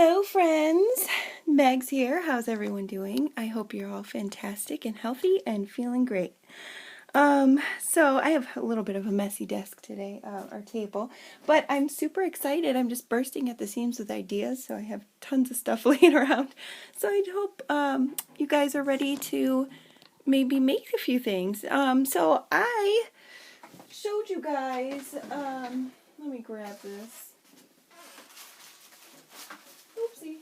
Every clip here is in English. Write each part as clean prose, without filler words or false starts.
Hello friends, Megs here. How's everyone doing? I hope you're all fantastic and healthy and feeling great. So I have a little bit of a messy desk today, our table, but I'm super excited. I'm just bursting at the seams with ideas, so I have tons of stuff laying around. So I hope you guys are ready to maybe make a few things. So I showed you guys, let me grab this. Oopsie.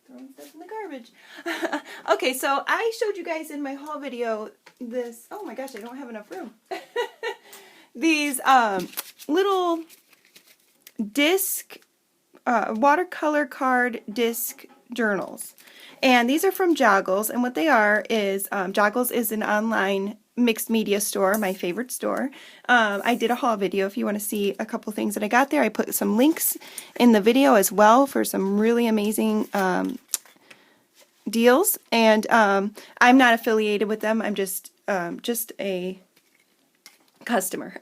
Throwing stuff in the garbage. Okay, so I showed you guys in my haul video this, oh my gosh, I don't have enough room. These little disc, watercolor card disc journals. And these are from Joggles, and what they are is, Joggles is an online mixed media store, my favorite store. I did a haul video if you want to see a couple things that I got there. I put some links in the video as well for some really amazing deals, and I'm not affiliated with them. I'm just a customer.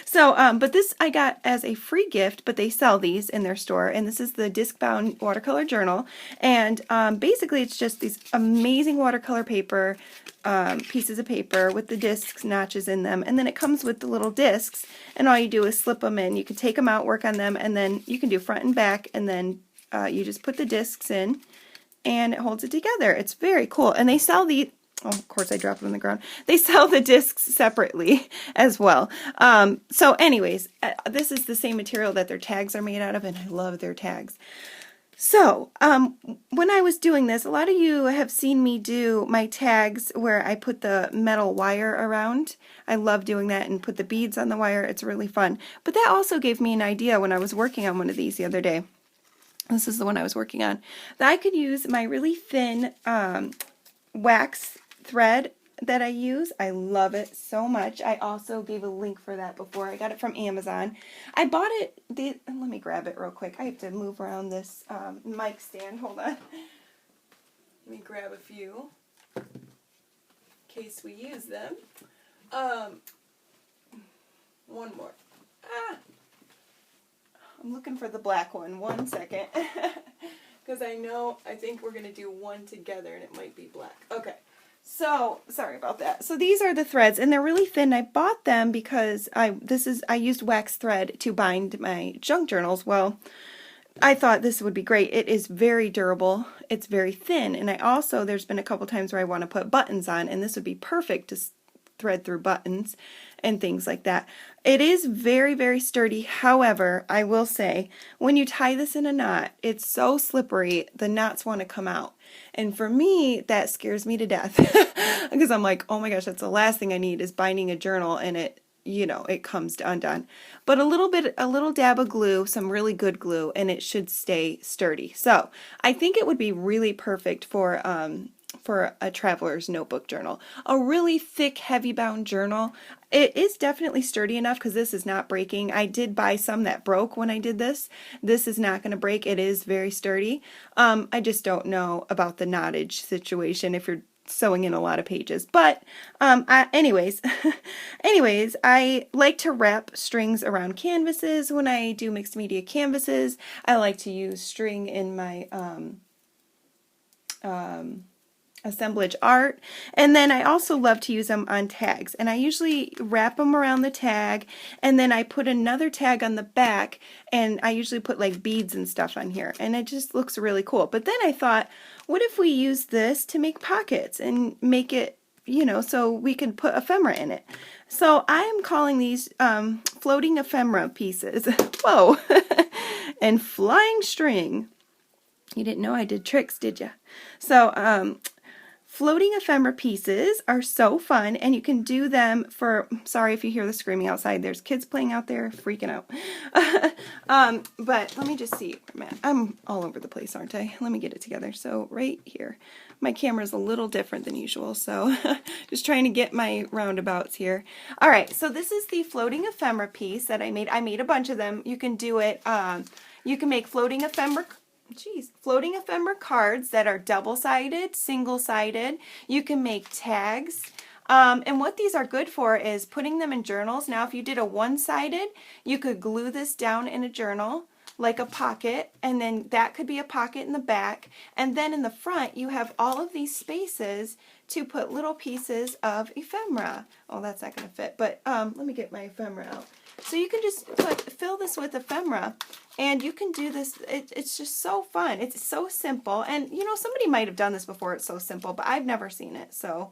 So, but this I got as a free gift, but they sell these in their store, and this is the disc-bound watercolor journal, and basically it's just these amazing watercolor paper, pieces of paper with the discs notches in them, and then it comes with the little discs, and all you do is slip them in. You can take them out, work on them, and then you can do front and back, and then you just put the discs in, and it holds it together. It's very cool, and they sell the oh, of course I dropped it on the ground. They sell the discs separately as well. So anyways, this is the same material that their tags are made out of, and I love their tags. So, when I was doing this, a lot of you have seen me do my tags where I put the metal wire around. I love doing that and put the beads on the wire. It's really fun. But that also gave me an idea when I was working on one of these the other day. This is the one I was working on. That I could use my really thin wax thread that I use. I love it so much. I also gave a link for that before. I got it from Amazon. I bought it, let me grab it real quick. I have to move around this mic stand. Hold on. Let me grab a few in case we use them. One more. I'm looking for the black one. One second. Because I think we're going to do one together and it might be black. Okay. So, sorry about that. So these are the threads, and they're really thin. I bought them because I used wax thread to bind my junk journals. Well, I thought this would be great. It is very durable. It's very thin, and there's been a couple times where I want to put buttons on, and this would be perfect to thread through buttons and things like that. It is very, very sturdy. However, I will say, when you tie this in a knot, it's so slippery, the knots want to come out. And for me, that scares me to death because I'm like, oh my gosh, that's the last thing I need is binding a journal and it comes undone. But a little dab of glue, some really good glue, and it should stay sturdy. So I think it would be really perfect for a traveler's notebook journal. A really thick, heavy bound journal. It is definitely sturdy enough because this is not breaking. I did buy some that broke when I did this. This is not going to break. It is very sturdy. I just don't know about the knottage situation if you're sewing in a lot of pages. But anyways, I like to wrap strings around canvases when I do mixed media canvases. I like to use string in my assemblage art, and then I also love to use them on tags, and I usually wrap them around the tag, and then I put another tag on the back, and I usually put like beads and stuff on here, and it just looks really cool. But then I thought, what if we use this to make pockets and make it, so we can put ephemera in it. So I am calling these floating ephemera pieces. Whoa. And flying string. You didn't know I did tricks, did you? So floating ephemera pieces are so fun, and you can do them for, sorry if you hear the screaming outside, there's kids playing out there freaking out. But let me just see, man, I'm all over the place, aren't I? Let me get it together. So right here, my camera's a little different than usual, so just trying to get my roundabouts here. All right, so this is the floating ephemera piece that I made. I made a bunch of them. You can do it, you can make floating ephemera cards that are double-sided, single-sided. You can make tags. And what these are good for is putting them in journals. Now, if you did a one-sided, you could glue this down in a journal. like a pocket, and then that could be a pocket in the back, and then in the front you have all of these spaces to put little pieces of ephemera. Oh, that's not going to fit, but let me get my ephemera out. So you can just fill this with ephemera, and you can do this. It's just so fun. It's so simple, and you know, somebody might have done this before. It's so simple, but I've never seen it. So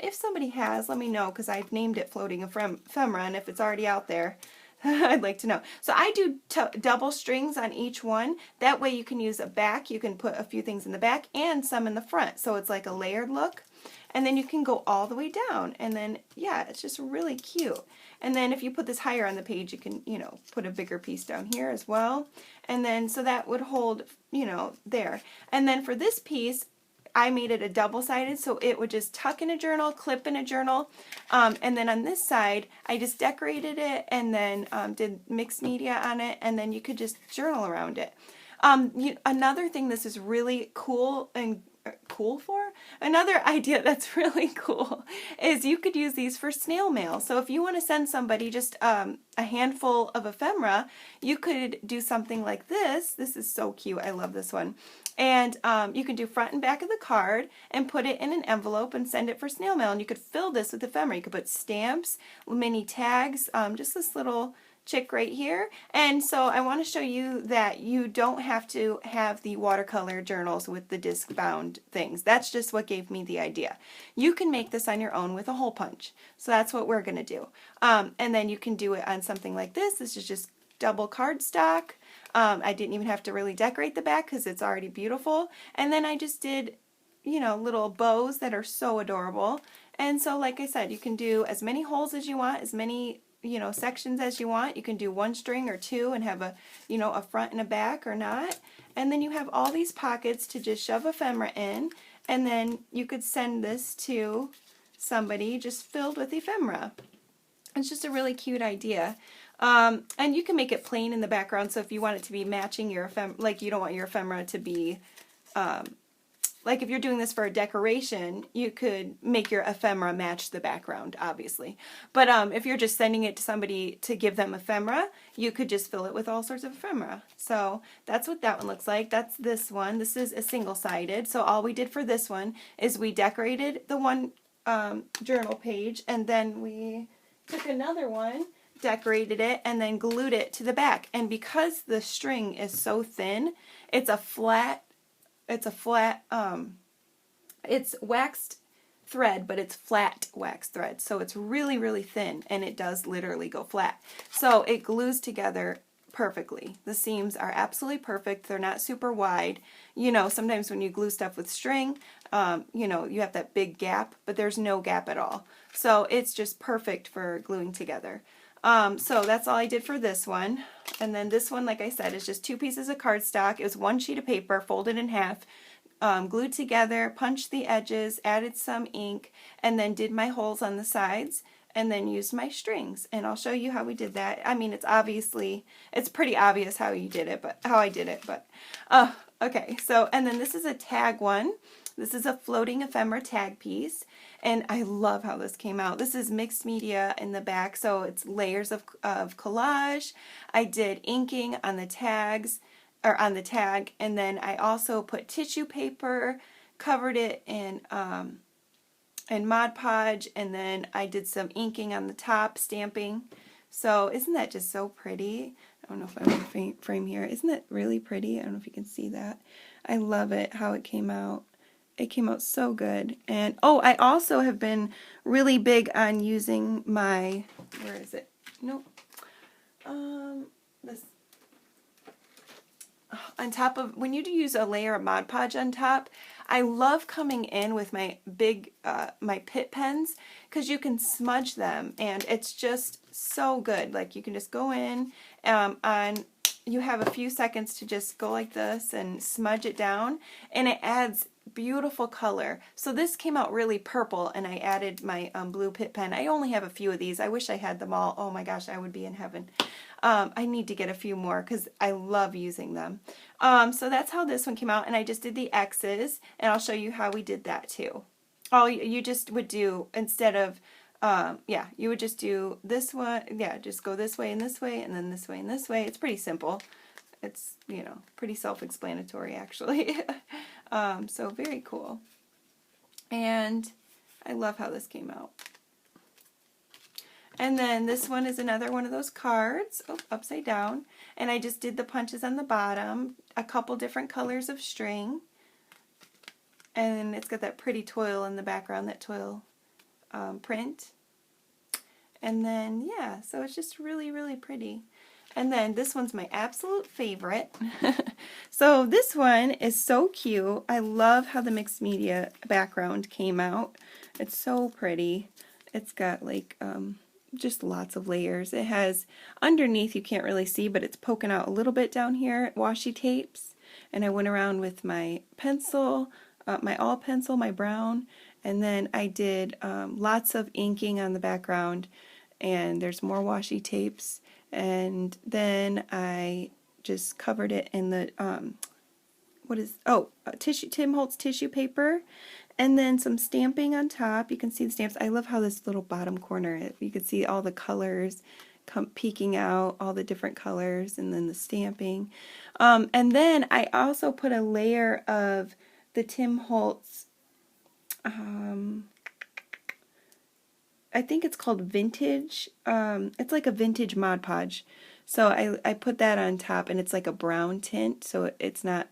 if somebody has, let me know, because I've named it Floating Ephemera, and if it's already out there, I'd like to know. So I do double strings on each one. That way you can use a back. You can put a few things in the back and some in the front. So it's like a layered look. And then you can go all the way down. And then, yeah, it's just really cute. And then if you put this higher on the page, you can, you know, put a bigger piece down here as well. And then, so that would hold, you know, there. And then for this piece, I made it a double-sided, so it would just tuck in a journal, clip in a journal, and then on this side, I just decorated it and then did mixed media on it, and then you could just journal around it. Another thing this is really cool and another idea that's really cool is you could use these for snail mail. So if you want to send somebody just a handful of ephemera, you could do something like this. This is so cute. I love this one. And you can do front and back of the card and put it in an envelope and send it for snail mail. And you could fill this with ephemera. You could put stamps, mini tags, just this little chick right here. And so I want to show you that you don't have to have the watercolor journals with the disc bound things. That's just what gave me the idea. You can make this on your own with a hole punch. So that's what we're going to do. And then you can do it on something like this. This is just double cardstock. I didn't even have to really decorate the back because it's already beautiful. And then I just did, you know, little bows that are so adorable. And so like I said, you can do as many holes as you want, as many, you know, sections as you want. You can do one string or two and have a, you know, a front and a back or not. And then you have all these pockets to just shove ephemera in, and then you could send this to somebody just filled with ephemera. It's just a really cute idea. And you can make it plain in the background, so if you want it to be matching your ephemera, like you don't want your ephemera to be like if you're doing this for a decoration, you could make your ephemera match the background, obviously. But if you're just sending it to somebody to give them ephemera, you could just fill it with all sorts of ephemera. So that's what that one looks like. That's this one. This is a single-sided. So all we did for this one is we decorated the one journal page, and then we took another one, decorated it, and then glued it to the back. And because the string is so thin, it's waxed thread, but it's flat wax thread. So it's really, really thin, and it does literally go flat. So it glues together perfectly. The seams are absolutely perfect. They're not super wide. You know, sometimes when you glue stuff with string, you know, you have that big gap, but there's no gap at all. So it's just perfect for gluing together. So that's all I did for this one. And then this one, like I said, is just 2 pieces of cardstock. It was 1 sheet of paper folded in half, glued together, punched the edges, added some ink, and then did my holes on the sides, and then used my strings. And I'll show you how we did that. I mean, it's pretty obvious how you did it, but how I did it, but okay. So, and then this is a tag one. This is a floating ephemera tag piece, and I love how this came out. This is mixed media in the back, so it's layers of collage. I did inking on the tags, or on the tag, and then I also put tissue paper, covered it in Mod Podge, and then I did some inking on the top, stamping. So isn't that just so pretty? I don't know if I'm in the frame here. Isn't that really pretty? I don't know if you can see that. I love it, how it came out. It came out so good. And oh, I also have been really big on using my, where is it? Nope. This on top of, when you use a layer of Mod Podge on top, I love coming in with my big, my Pitt pens, because you can smudge them, and it's just so good. Like, you can just go in you have a few seconds to just go like this and smudge it down, and it adds beautiful color. So this came out really purple, and I added my blue Pitt pen. I only have a few of these. I wish I had them all. Oh my gosh, I would be in heaven. I need to get a few more because I love using them. So that's how this one came out, and I just did the X's, and I'll show you how we did that too. All you just would do, instead of yeah, you would just do this one, yeah, just go this way, and then this way, and this way. It's pretty simple. it's, you know, pretty self-explanatory actually. So very cool. And I love how this came out. And then this one is another one of those cards, upside down. And I just did the punches on the bottom, a couple different colors of string. And it's got that pretty toil in the background, that toil print. And then, yeah, so it's just really, really pretty. And then this one's my absolute favorite. So this one is so cute. I love how the mixed media background came out. It's so pretty. It's got like just lots of layers. It has underneath, you can't really see, but it's poking out a little bit down here, washi tapes. And I went around with my pencil, my all pencil, my brown, and then I did lots of inking on the background, and there's more washi tapes. And then I just covered it in the tissue, Tim Holtz tissue paper, and then some stamping on top. You can see the stamps. I love how this little bottom corner, you can see all the colors peeking out, all the different colors, and then the stamping. And then I also put a layer of the Tim Holtz, I think it's called Vintage. It's like a vintage Mod Podge. So I put that on top, and it's like a brown tint, so it's not,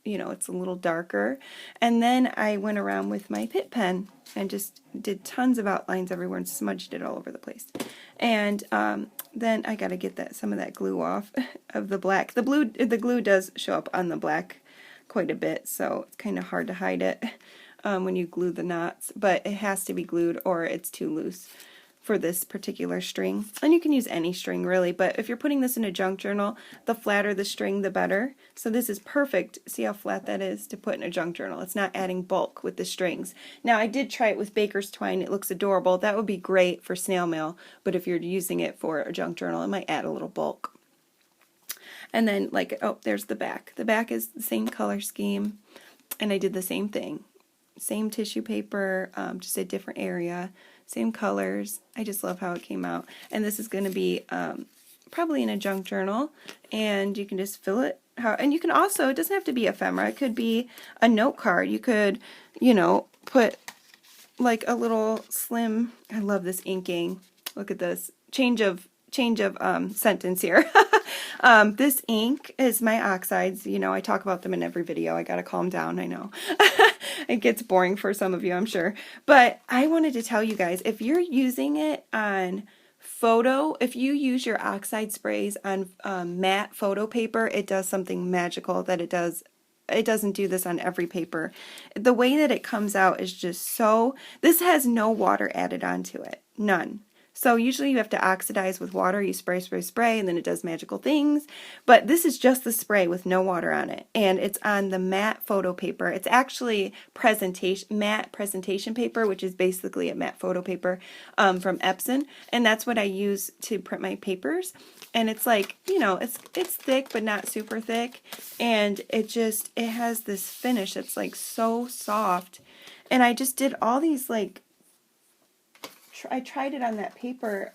you know, it's a little darker. And then I went around with my Pitt pen and just did tons of outlines everywhere and smudged it all over the place. And then I got to get some of that glue off of the black. The glue does show up on the black quite a bit, so it's kind of hard to hide it when you glue the knots, but it has to be glued or it's too loose for this particular string. And you can use any string really, but if you're putting this in a junk journal, the flatter the string, the better. So this is perfect. See how flat that is to put in a junk journal. It's not adding bulk with the strings. Now I did try it with baker's twine. It looks adorable. That would be great for snail mail, but if you're using it for a junk journal, it might add a little bulk. And then, like, oh, there's the back. The back is the same color scheme, and I did the same thing. Same tissue paper, just a different area, same colors. I just love how it came out. And this is going to be probably in a junk journal, and you can just fill it. And you can also, it doesn't have to be ephemera. It could be a note card. You could, you know, put like a little slim, I love this inking. Look at this. Change of sentence here. This ink is my oxides. You know, I talk about them in every video. I gotta calm down, I know. It gets boring for some of you, I'm sure. But I wanted to tell you guys, if you're using it on photo, if you use your oxide sprays on matte photo paper, it does something magical that it doesn't do this on every paper. The way that it comes out is just so, this has no water added onto it, none. So usually you have to oxidize with water. You spray, spray, spray, and then it does magical things. But this is just the spray with no water on it. And it's on the matte photo paper. It's actually matte presentation paper, which is basically a matte photo paper from Epson. And that's what I use to print my papers. And it's like, you know, it's thick, but not super thick. And it has this finish that's like so soft. And I just did all these like, I tried it on that paper,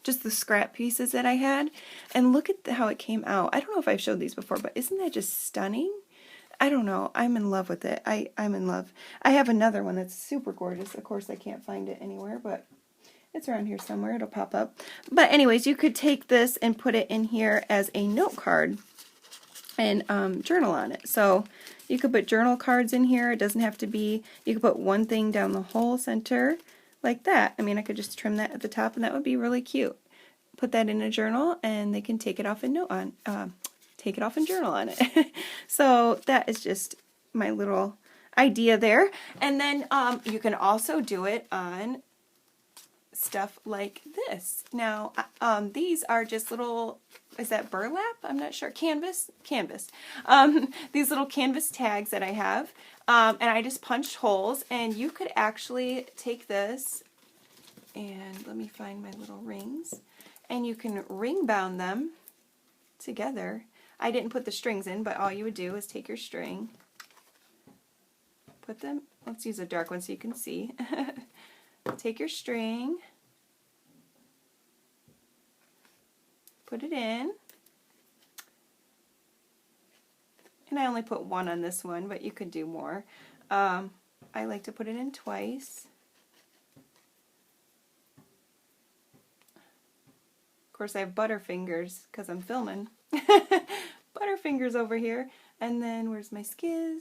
just the scrap pieces that I had, and look at how it came out. I don't know if I've showed these before, but isn't that just stunning? I don't know. I'm in love with it. I'm in love. I have another one that's super gorgeous. Of course, I can't find it anywhere, but it's around here somewhere. It'll pop up. But anyways, you could take this and put it in here as a note card and journal on it. So you could put journal cards in here. It doesn't have to be, you could put one thing down the whole center, like that. I mean, I could just trim that at the top, and that would be really cute. Put that in a journal, and they can take it off and journal on it. So that is just my little idea there. And then you can also do it on stuff like this. Now, these are just little, is that burlap? I'm not sure. Canvas. These little canvas tags that I have. And I just punched holes, and you could actually take this, and let me find my little rings, and you can ring bound them together. I didn't put the strings in, but all you would do is take your string, put them, let's use a dark one so you can see. Take your string, put it in, And I only put one on this one, but you could do more. I like to put it in twice. Of course, I have butterfingers because I'm filming. Butterfingers over here. And then where's my skiz?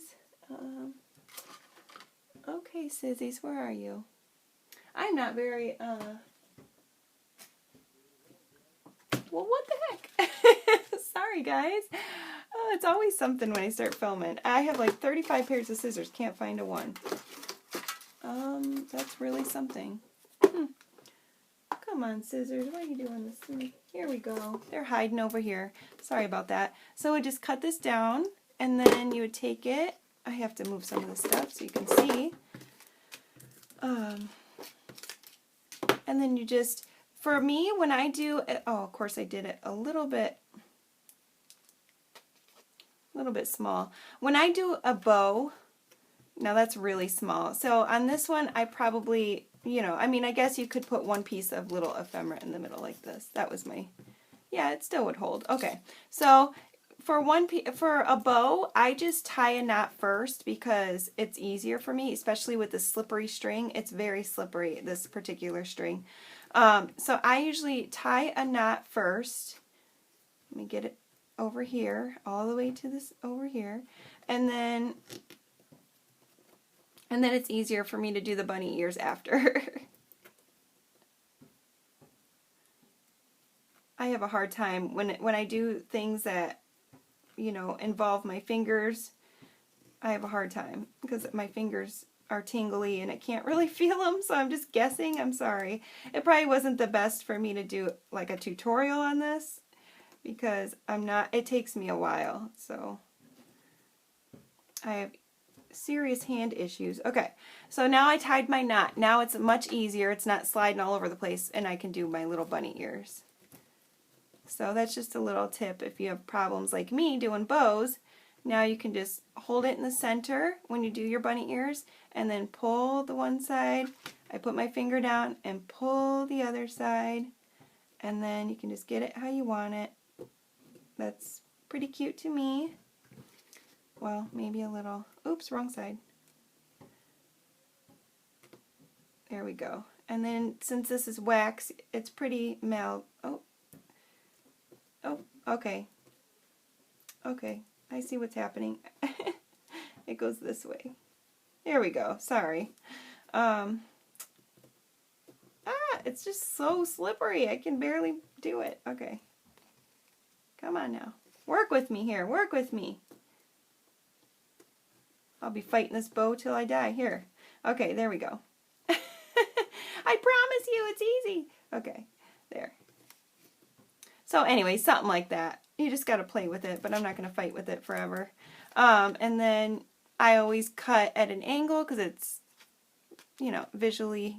Okay, Sizzies, where are you? I'm not very, well, what the heck? Sorry, guys. Oh, it's always something when I start filming. I have like 35 pairs of scissors. Can't find a one. That's really something. Come on, scissors. What are you doing this? Here we go. They're hiding over here. Sorry about that. So I just cut this down, and then you would take it. I have to move some of the stuff so you can see. And then you just, for me, when I do it, oh, of course I did it a little bit small. When I do a bow, now that's really small. So on this one, I probably, you know, I mean, I guess you could put one piece of little ephemera in the middle like this. That was my, yeah, it still would hold. Okay, so for a bow, I just tie a knot first because it's easier for me, especially with the slippery string. It's very slippery, this particular string. So I usually tie a knot first. Let me get it over here, all the way to this over here, and then it's easier for me to do the bunny ears after. I have a hard time when I do things that, you know, involve my fingers. I have a hard time because my fingers are tingly and I can't really feel them, so I'm just guessing. I'm sorry. It probably wasn't the best for me to do like a tutorial on this because it takes me a while, so I have serious hand issues. Okay, so now I tied my knot. Now it's much easier. It's not sliding all over the place, and I can do my little bunny ears. So that's just a little tip if you have problems like me doing bows. Now you can just hold it in the center when you do your bunny ears and then pull the one side. I put my finger down and pull the other side, and then you can just get it how you want it. That's pretty cute to me. Well, maybe a little, oops, wrong side. There we go. And then since this is wax, it's pretty oh, okay. Okay, I see what's happening. It goes this way. There we go, sorry. It's just so slippery. I can barely do it. Okay. Come on now. Work with me here, work with me. I'll be fighting this bow till I die. Here. Okay, there we go. I promise you it's easy. Okay, there. So anyway, something like that. You just got to play with it, but I'm not going to fight with it forever. And then I always cut at an angle because it's, you know, visually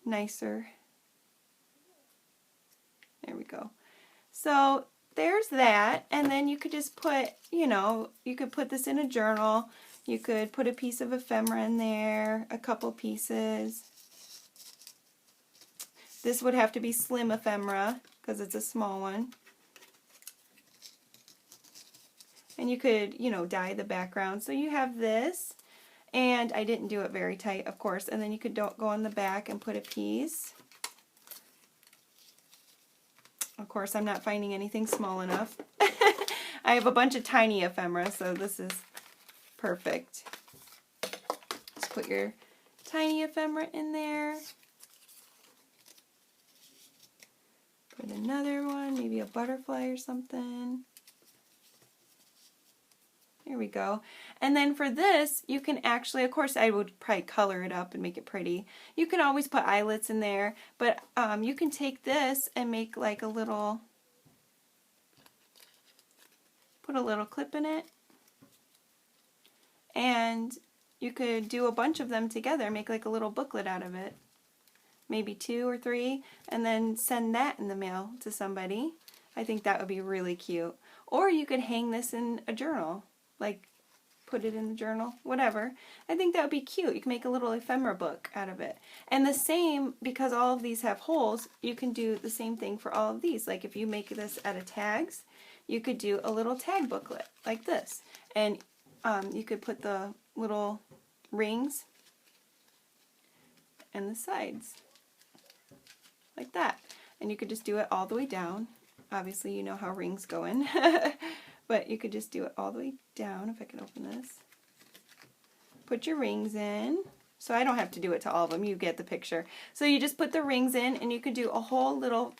nicer. There we go. So there's that, and then you could just put, you know, you could put this in a journal. You could put a piece of ephemera in there, a couple pieces. This would have to be slim ephemera because it's a small one. And you could, you know, dye the background. So you have this, and I didn't do it very tight, of course, and then you could go on the back and put a piece. Of course, I'm not finding anything small enough. I have a bunch of tiny ephemera, so this is perfect. Just put your tiny ephemera in there. Put another one, maybe a butterfly or something. Here we go. And then for this, you can actually, of course, I would probably color it up and make it pretty. You can always put eyelets in there, but you can take this and make like a little, put a little clip in it. And you could do a bunch of them together, make like a little booklet out of it. Maybe 2 or 3, and then send that in the mail to somebody. I think that would be really cute. Or you could hang this in a journal. Like, put it in the journal, whatever. I think that would be cute. You can make a little ephemera book out of it. And the same, because all of these have holes, you can do the same thing for all of these. Like if you make this out of tags, you could do a little tag booklet like this. And you could put the little rings and the sides like that. And you could just do it all the way down. Obviously, you know how rings go in. But you could just do it all the way down. If I can open this. Put your rings in. So I don't have to do it to all of them. You get the picture. So you just put the rings in, and you could do a whole little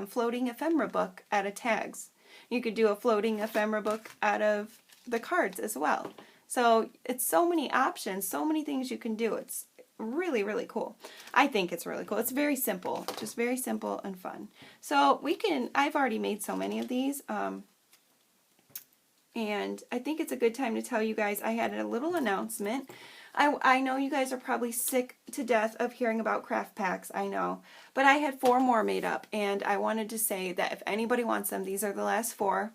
floating ephemera book out of tags. You could do a floating ephemera book out of the cards as well. So it's so many options, so many things you can do. It's really, really cool. I think it's really cool. It's very simple, just very simple and fun. So I've already made so many of these, and I think it's a good time to tell you guys I had a little announcement. I know you guys are probably sick to death of hearing about craft packs, I know. But I had 4 more made up, and I wanted to say that if anybody wants them, these are the last 4.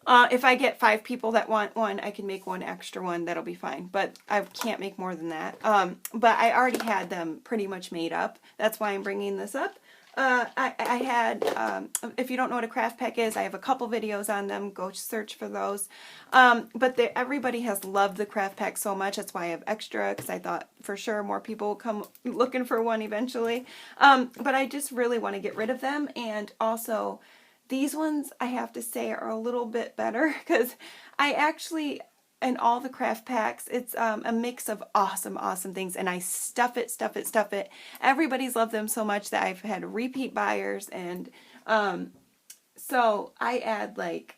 If I get 5 people that want one, I can make one extra one. That'll be fine. But I can't make more than that. But I already had them pretty much made up. That's why I'm bringing this up. I had, if you don't know what a craft pack is, I have a couple videos on them. Go search for those. But everybody has loved the craft pack so much. That's why I have extra, because I thought for sure more people will come looking for one eventually. But I just really want to get rid of them. And also, these ones, I have to say, are a little bit better, because I actually, in all the craft packs, it's a mix of awesome, awesome things, and I stuff it. Everybody's loved them so much that I've had repeat buyers, and so I add like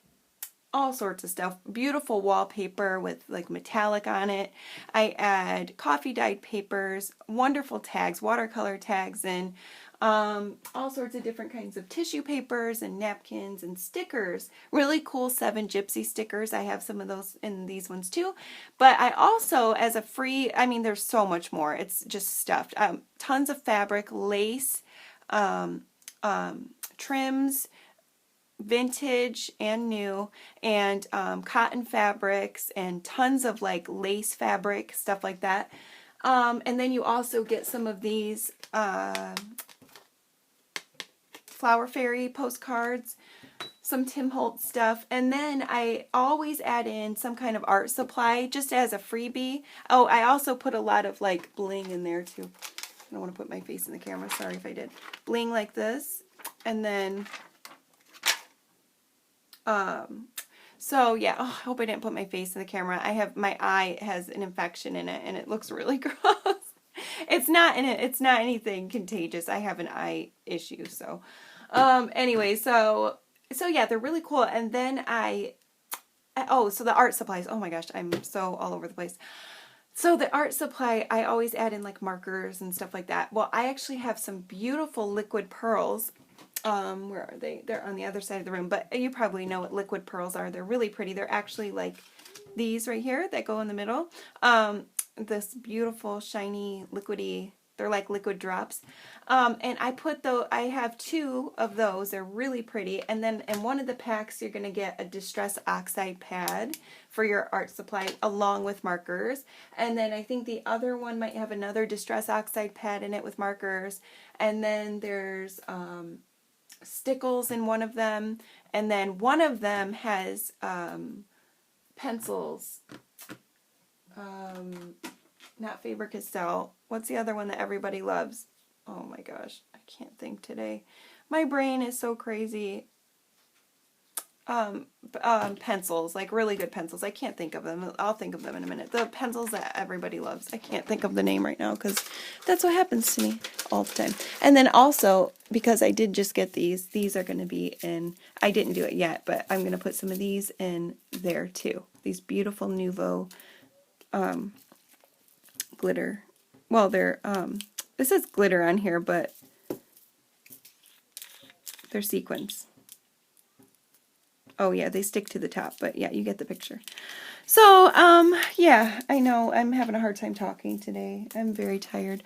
all sorts of stuff. Beautiful wallpaper with like metallic on it. I add coffee dyed papers, wonderful tags, watercolor tags, and all sorts of different kinds of tissue papers and napkins and stickers. Really cool 7 gypsy stickers. I have some of those in these ones too. But I also, as a free, I mean, there's so much more. It's just stuffed. Tons of fabric, lace, trims, vintage and new, and cotton fabrics, and tons of like lace fabric, stuff like that. And then you also get some of these Flower Fairy postcards, some Tim Holtz stuff, and then I always add in some kind of art supply just as a freebie. Oh, I also put a lot of like bling in there too. I don't want to put my face in the camera, sorry if I did. Bling like this, and then so yeah, I hope I didn't put my face in the camera. My eye has an infection in it and it looks really gross. It's not anything contagious. I have an eye issue, so anyway, so yeah, they're really cool. And then so the art supplies. Oh my gosh, I'm so all over the place. So the art supply, I always add in like markers and stuff like that. Well, I actually have some beautiful liquid pearls. Where are they? They're on the other side of the room, but you probably know what liquid pearls are. They're really pretty. They're actually like these right here that go in the middle. This beautiful, shiny, liquidy, they're like liquid drops. And I have 2 of those. They're really pretty. And then in one of the packs, you're going to get a Distress Oxide pad for your art supply along with markers. And then I think the other one might have another Distress Oxide pad in it with markers. And then there's stickles in one of them. And then one of them has pencils. Not Faber-Castell. What's the other one that everybody loves? Oh my gosh, I can't think today. My brain is so crazy. Pencils, like really good pencils. I can't think of them. I'll think of them in a minute. The pencils that everybody loves. I can't think of the name right now because that's what happens to me all the time. And then also, because I did just get these are going to be in, I didn't do it yet, but I'm going to put some of these in there too. These beautiful Nouveau glitter. Well, they're, this says glitter on here, but they're sequins. Oh yeah, they stick to the top, but yeah, you get the picture. So, yeah, I know I'm having a hard time talking today. I'm very tired.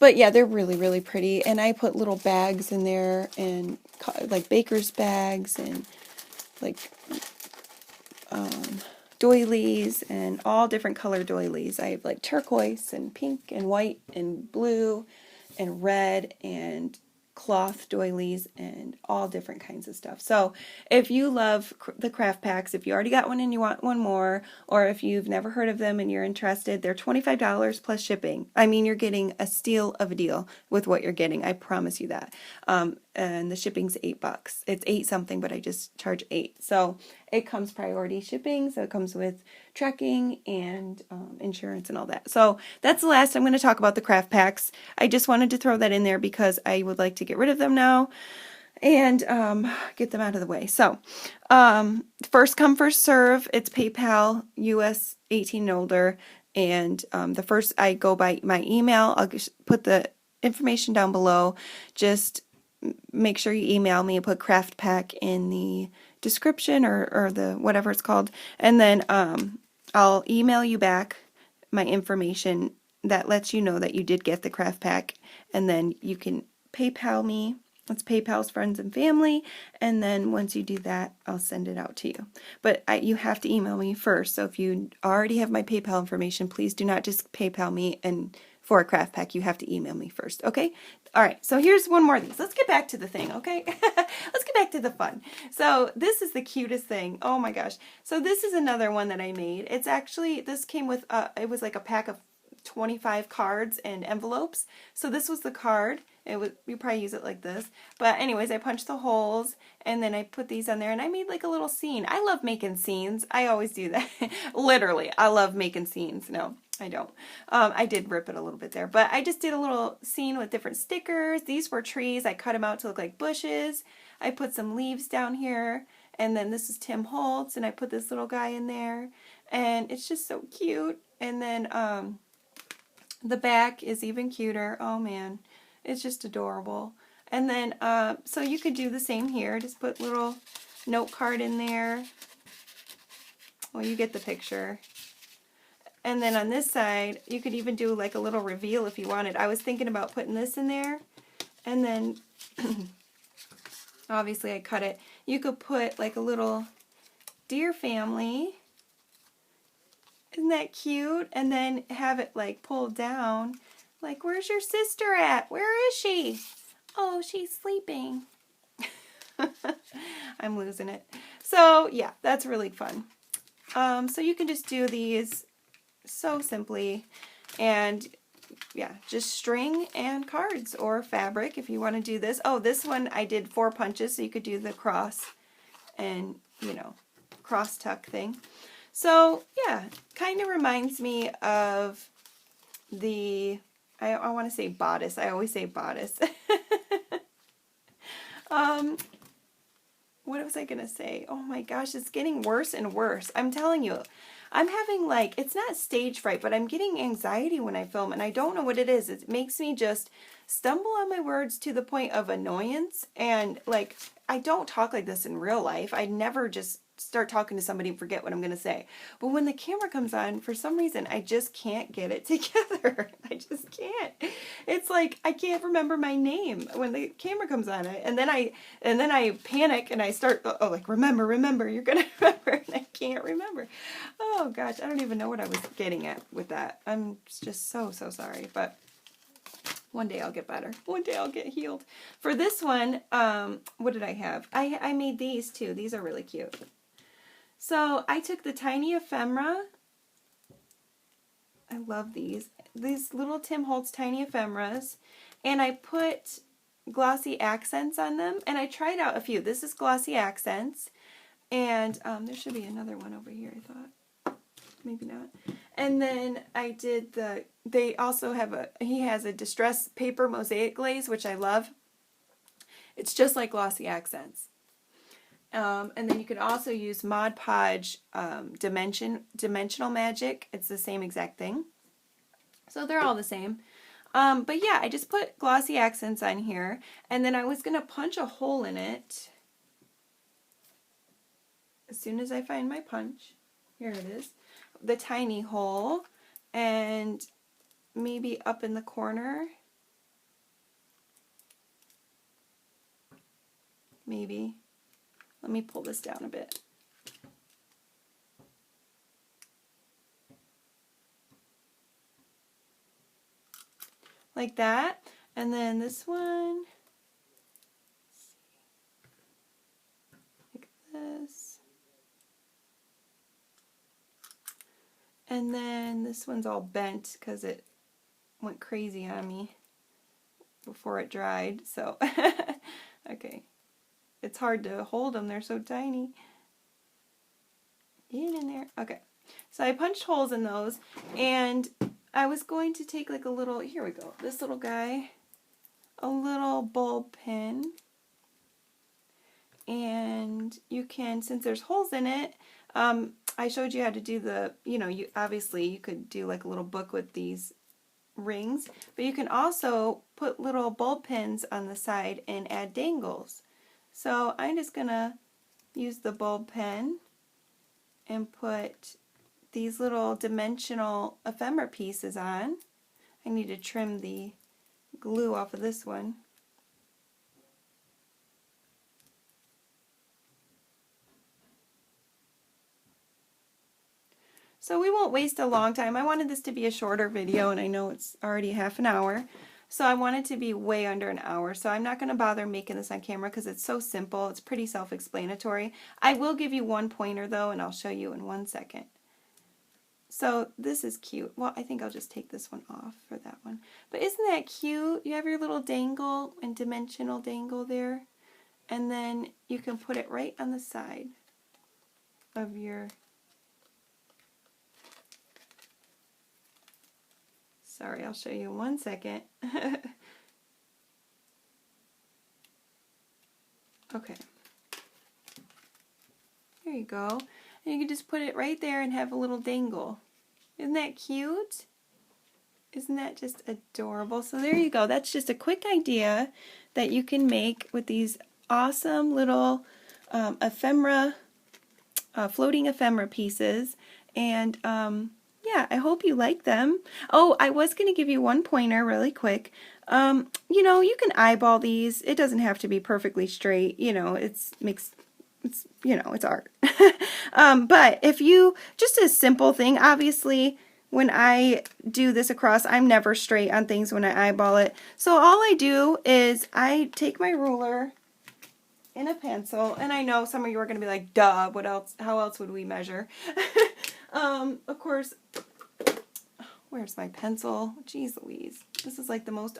But yeah, they're really, really pretty. And I put little bags in there, and like baker's bags, and like doilies, and all different color doilies. I have like turquoise and pink and white and blue and red and cloth doilies and all different kinds of stuff. So if you love the craft packs, if you already got one and you want one more, or if you've never heard of them and you're interested, they're $25 plus shipping. I mean, you're getting a steal of a deal with what you're getting. I promise you that. And the shipping's $8. It's 8 something, but I just charge 8. So it comes priority shipping. So it comes with tracking and insurance and all that. So that's the last I'm going to talk about the craft packs. I just wanted to throw that in there because I would like to get rid of them now and get them out of the way. So first come, first serve. It's PayPal, US 18 and older. And the first, I go by my email. I'll put the information down below. Just make sure you email me and put craft pack in the description or the whatever it's called. And then I'll email you back my information that lets you know that you did get the craft pack. And then you can PayPal me. It's PayPal's friends and family, and then once you do that, I'll send it out to you. But you have to email me first, so if you already have my PayPal information, please do not just PayPal me and for a craft pack. You have to email me first, okay? All right, so here's one more of these. Let's get back to the thing, okay? Let's get back to the fun. So this is the cutest thing. Oh my gosh. So this is another one that I made. It's actually, this came with, it was like a pack of 25 cards and envelopes. So this was the card. You probably use it like this. But anyways, I punched the holes and then I put these on there and I made like a little scene. I love making scenes. I always do that. Literally, I love making scenes. No, I don't. I did rip it a little bit there, but I just did a little scene with different stickers. These were trees. I cut them out to look like bushes. I put some leaves down here. And then this is Tim Holtz and I put this little guy in there. And it's just so cute. And then the back is even cuter. Oh man. It's just adorable. And then, so you could do the same here. Just put little note card in there. Well, you get the picture. And then on this side, you could even do like a little reveal if you wanted. I was thinking about putting this in there. And then, obviously I cut it. You could put like a little deer family. Isn't that cute? And then have it like pulled down. Like, where's your sister at? Where is she? Oh, she's sleeping. I'm losing it. So, yeah, that's really fun. So you can just do these so simply. And, yeah, just string and cards or fabric if you want to do this. Oh, this one I did 4 punches, so you could do the cross and, you know, cross tuck thing. So, yeah, kind of reminds me of the... I want to say bodice. I always say bodice. What was I going to say? Oh my gosh, it's getting worse and worse. I'm telling you, I'm having like, it's not stage fright, but I'm getting anxiety when I film and I don't know what it is. It makes me just stumble on my words to the point of annoyance. And like, I don't talk like this in real life. I never just start talking to somebody and forget what I'm going to say. But when the camera comes on, for some reason, I just can't get it together. I just can't. It's like I can't remember my name when the camera comes on. And then I panic and I start, oh, like, remember, you're going to remember. And I can't remember. Oh, gosh, I don't even know what I was getting at with that. I'm just so sorry. But one day I'll get better. One day I'll get healed. For this one, what did I have? I made these too. These are really cute. So I took the tiny ephemera. I love these. These little Tim Holtz tiny ephemeras. And I put glossy accents on them. And I tried out a few. This is glossy accents. And there should be another one over here, I thought. Maybe not. And then I did they also have he has a distress paper mosaic glaze, which I love. It's just like glossy accents. And then you can also use Mod Podge Dimensional Magic. It's the same exact thing. So they're all the same. But yeah, I just put glossy accents on here. And then I was going to punch a hole in it as soon as I find my punch. Here it is. The tiny hole. And maybe up in the corner. Maybe. Let me pull this down a bit. Like that. And then this one. And then this one's all bent because it went crazy on me before it dried. So, okay. It's hard to hold them. They're so tiny. Get in there. Okay. So I punched holes in those. And I was going to take like a little, here we go, this little guy, a little bulb pin. And you can, since there's holes in it, I showed you how to do the, you obviously you could do like a little book with these rings, but you can also put little bulb pins on the side and add dangles. So I'm just going to use the bulb pen and put these little dimensional ephemera pieces on. I need to trim the glue off of this one. So we won't waste a long time. I wanted this to be a shorter video, and I know it's already half an hour. So I want it to be way under an hour. So I'm not going to bother making this on camera because it's so simple. It's pretty self-explanatory. I will give you one pointer though, and I'll show you in 1 second. So this is cute. Well, I think I'll just take this one off for that one. But isn't that cute? You have your little dangle and dimensional dangle there. And then you can put it right on the side of your... Sorry, I'll show you in 1 second. Okay. There you go. And you can just put it right there and have a little dangle. Isn't that cute? Isn't that just adorable? So there you go. That's just a quick idea that you can make with these awesome little ephemera, floating ephemera pieces. And yeah, I hope you like them. Oh, I was going to give you one pointer really quick. You can eyeball these. It doesn't have to be perfectly straight. It's art. But if you, just a simple thing, obviously when I do this across, I'm never straight on things when I eyeball it. So all I do is I take my ruler and a pencil, and I know some of you are going to be like, duh, what else? How else would we measure? Of course, where's my pencil? Jeez Louise. This is like the most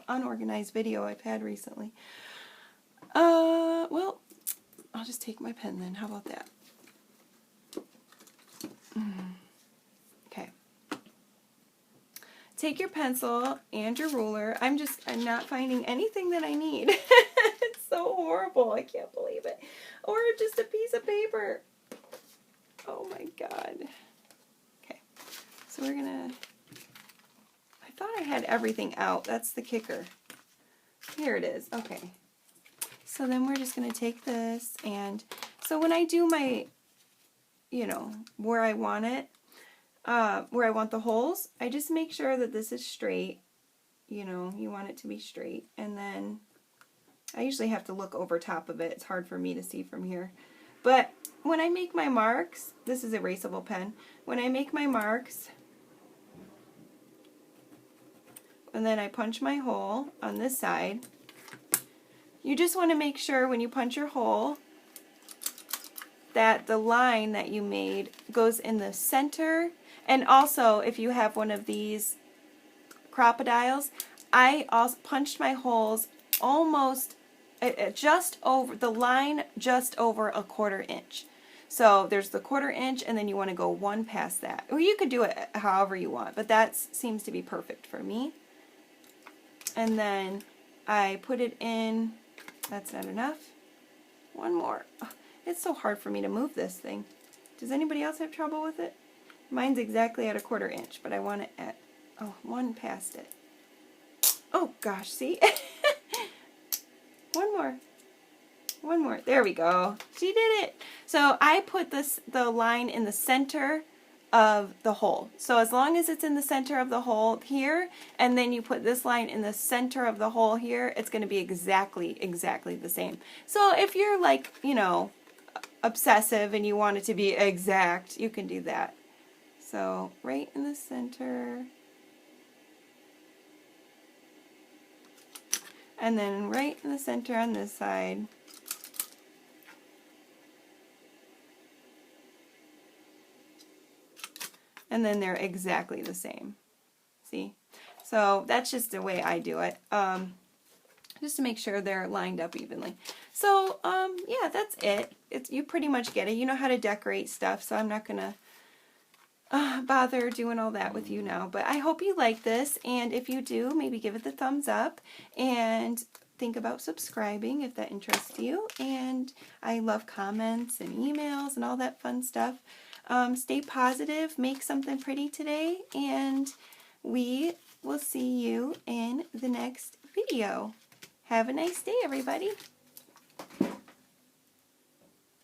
unorganized video I've had recently. Well, I'll just take my pen then. How about that? Okay. Take your pencil and your ruler. I'm not finding anything that I need. It's so horrible. I can't believe it. Or just a piece of paper. Oh my God. Okay. So we're gonna... I thought I had everything out. That's the kicker. Here it is. Okay. So then we're just going to take this, and so when I do my, where I want it, where I want the holes, I just make sure that this is straight. You want it to be straight, and then I usually have to look over top of it. It's hard for me to see from here. But when I make my marks, this is erasable pen. When I make my marks, and then I punch my hole on this side, you just want to make sure when you punch your hole that the line that you made goes in the center. And also, if you have one of these crocodiles, I also punched my holes almost just over the line, just over a 1/4 inch. So there's the 1/4 inch, and then you want to go one past that. Or you could do it however you want, but that seems to be perfect for me. And then I put it in. That's not enough. One more. Oh, it's so hard for me to move this thing. Does anybody else have trouble with it? Mine's exactly at a 1/4 inch, but I want it at, one past it. Oh gosh, see? One more. One more. There we go. She did it. So I put the line in the center of the hole. So as long as it's in the center of the hole here, and then you put this line in the center of the hole here, it's going to be exactly the same. So if you're like, obsessive and you want it to be exact, you can do that. So right in the center, and then right in the center on this side. and then they're exactly the same. See? So that's just the way I do it, just to make sure they're lined up evenly. So yeah, that's it. You pretty much get it. You know how to decorate stuff, so I'm not going to bother doing all that with you now. But I hope you like this, and if you do, maybe give it the thumbs up, and think about subscribing if that interests you. And I love comments and emails and all that fun stuff. Stay positive, make something pretty today, and we will see you in the next video. Have a nice day, everybody.